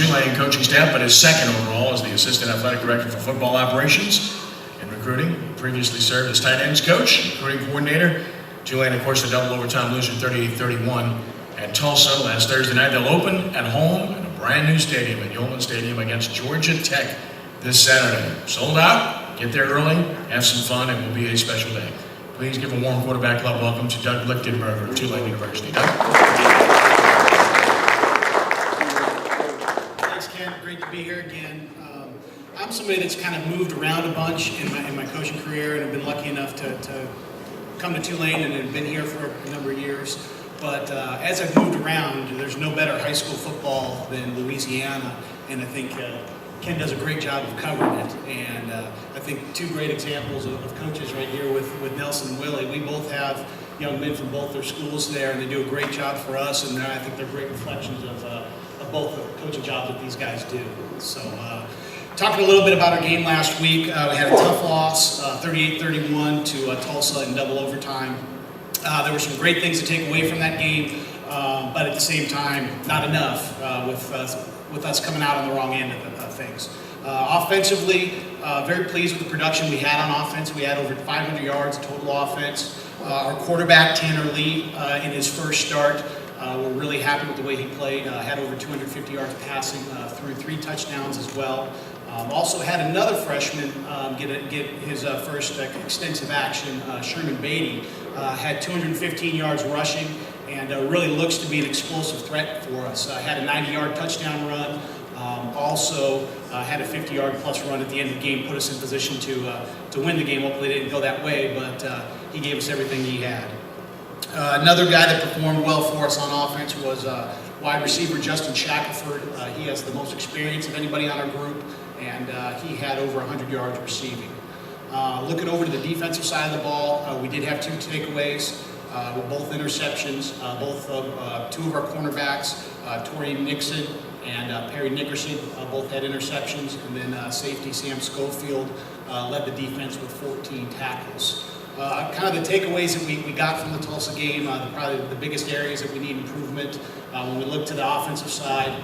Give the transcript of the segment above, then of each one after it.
Tulane coaching staff, but his second overall as the Assistant Athletic Director for Football Operations and Recruiting. Previously served as tight ends coach, recruiting coordinator. Tulane, of course, a double overtime loser, 38-31 at Tulsa last Thursday night. They'll open at home in a brand new stadium at Yulman Stadium against Georgia Tech this Saturday. Sold out, get there early, have some fun, and it will be a special day. Please give a warm quarterback club welcome to Doug Litchenberger of Tulane University. Doug? Thanks, Ken. Great to be here again. I'm somebody that's kind of moved around a bunch in my coaching career, and have been lucky enough to come to Tulane and have been here for a number of years. But as I've moved around, there's no better high school football than Louisiana, and I think Ken does a great job of covering it. And I think two great examples of coaches right here with Nelson and Willie. We both have young men from both their schools there, and they do a great job for us, and I think they're great reflections of both the coaching jobs that these guys do. So talking a little bit about our game last week, we had a tough loss, 38-31 to Tulsa in double overtime. There were some great things to take away from that game, but at the same time, not enough with us coming out on the wrong end of things. Offensively, very pleased with the production we had on offense. We had over 500 yards total offense. Our quarterback, Tanner Lee, in his first start, we're really happy with the way he played. Had over 250 yards passing, threw 3 touchdowns as well. Also had another freshman get his first extensive action, Sherman Beatty. Had 215 yards rushing, and really looks to be an explosive threat for us. Had a 90-yard touchdown run. Also had a 50-yard plus run at the end of the game, put us in position to win the game. Hopefully it didn't go that way, but he gave us everything he had. Another guy that performed well for us on offense was wide receiver Justin Shackelford. He has the most experience of anybody on our group, and he had over 100 yards receiving. Looking over to the defensive side of the ball, we did have 2 takeaways with both interceptions. Two of our cornerbacks, Tori Nixon and Perry Nickerson, both had interceptions, and then safety Sam Schofield led the defense with 14 tackles. Kind of the takeaways that we got from the Tulsa game, probably the biggest areas that we need improvement. When we look to the offensive side,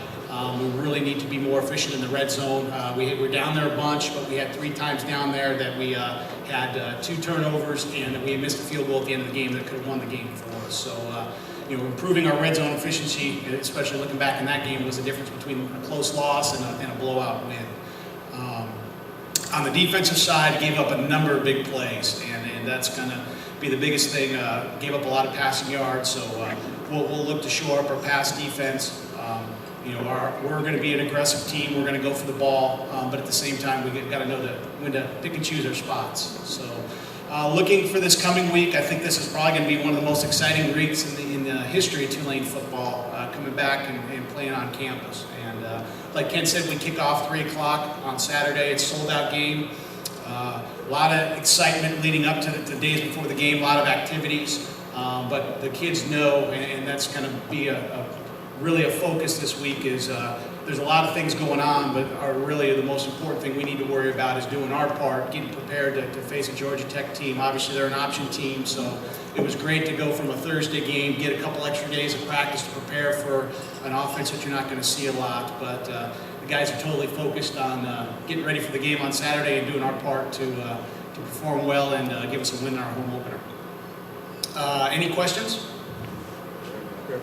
we really need to be more efficient in the red zone. We were down there a bunch, but we had 3 times down there that we had 2 turnovers, and that we had missed a field goal at the end of the game that could have won the game for us. So, improving our red zone efficiency, especially looking back in that game, was the difference between a close loss and a blowout win. On the defensive side, gave up a number of big plays, and that's going to be the biggest thing. Gave up a lot of passing yards, so we'll look to shore up our pass defense. We're going to be an aggressive team. We're going to go for the ball, but at the same time, we've got to know when to pick and choose our spots. So, looking for this coming week, I think this is probably going to be one of the most exciting weeks in the history of Tulane football, coming back and playing on campus. And like Ken said, we kick off 3 o'clock on Saturday. It's a sold-out game. A lot of excitement leading up to the days before the game, a lot of activities. But the kids know, and that's going to be really a focus this week, is there's a lot of things going on, but really the most important thing we need to worry about is doing our part, getting prepared to face a Georgia Tech team. Obviously they're an option team, so it was great to go from a Thursday game, get a couple extra days of practice to prepare for an offense that you're not going to see a lot, but the guys are totally focused on getting ready for the game on Saturday and doing our part to perform well and give us a win in our home opener. Any questions?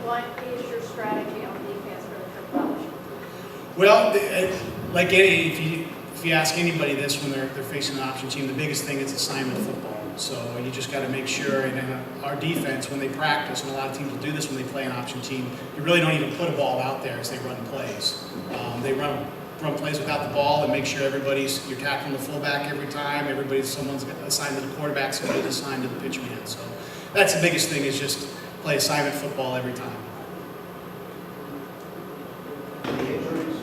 What is your strategy on defense for the triple option? Well, if you ask anybody this when they're facing an option team, the biggest thing is assignment football. So you just got to make sure, and our defense, when they practice, and a lot of teams will do this when they play an option team, you really don't even put a ball out there as they run plays. They run plays without the ball and make sure you're tackling the fullback every time, someone's assigned to the quarterback, somebody's assigned to the pitch man. So that's the biggest thing, is just play assignment football every time. Any injuries?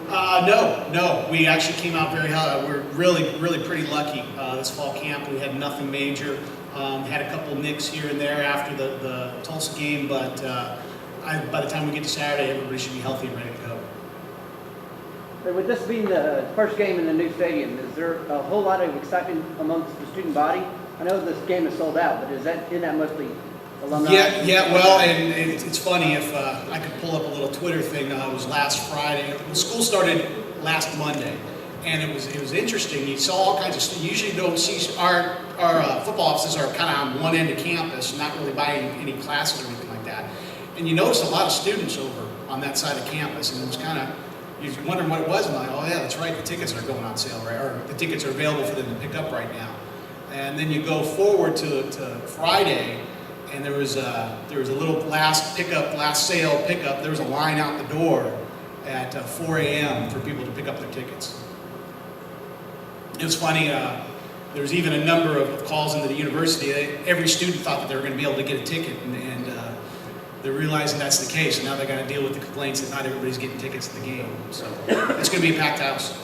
No. We actually came out very high. We're really pretty lucky this fall camp. We had nothing major. Had a couple nicks here and there after the Tulsa game, but by the time we get to Saturday, everybody should be healthy and ready to go. With this being the first game in the new stadium, is there a whole lot of excitement amongst the student body? I know this game is sold out, but isn't that mostly alumni? Yeah, well, and it's funny, if I could pull up a little Twitter thing, it was last Friday. The school started last Monday, and it was interesting. You saw all kinds of students. Usually you don't see, our football offices are kind of on one end of campus, not really by any classes or anything like that. And you noticed a lot of students over on that side of campus, and it was kind of, you're wondering what it was, and like, oh yeah, that's right, the tickets are going on sale, right? Or the tickets are available for them to pick up right now. And then you go forward to Friday, and there was a little last sale pickup. There was a line out the door at 4 a.m. for people to pick up their tickets. It was funny. There was even a number of calls into the university. Every student thought that they were going to be able to get a ticket, and they're realizing that's the case. And now they're going to deal with the complaints that not everybody's getting tickets to the game. So it's going to be a packed house.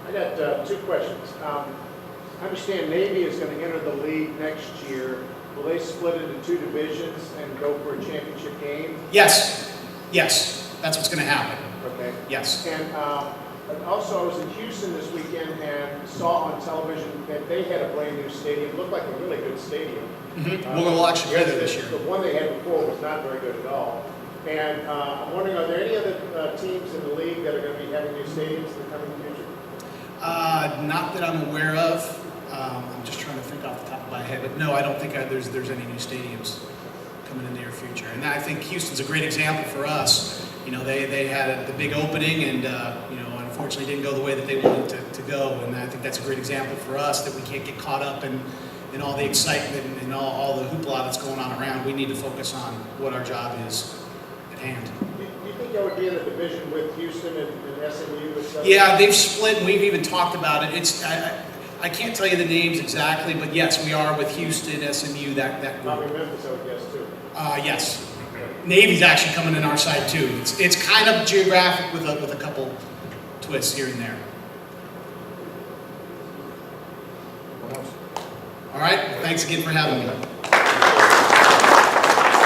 I got 2 questions. I understand Navy is going to enter the league next year. Will they split into 2 divisions and go for a championship game? Yes, that's what's going to happen. Okay. Yes. And also, I was in Houston this weekend and saw on television that they had a brand new stadium. It looked like a really good stadium. Mm-hmm. We'll actually be there this year. The one they had before was not very good at all. And I'm wondering, are there any other teams in the league that are going to be having new stadiums in the coming future? Not that I'm aware of. I'm just trying to think off the top of my head, but no, I don't think there's any new stadiums coming in the near future. And I think Houston's a great example for us. You know, they had the big opening, and unfortunately didn't go the way that they wanted to go. And I think that's a great example for us, that we can't get caught up in all the excitement and all the hoopla that's going on around. We need to focus on what our job is at hand. Do you think that would be in the division with Houston and SMU? Yeah, they've split, and we've even talked about it. I can't tell you the names exactly, but yes, we are with Houston, SMU, that group. Probably Memphis, I would guess, too. Yes. Navy's actually coming in our side too. It's kind of geographic with a couple twists here and there. All right. Thanks again for having me.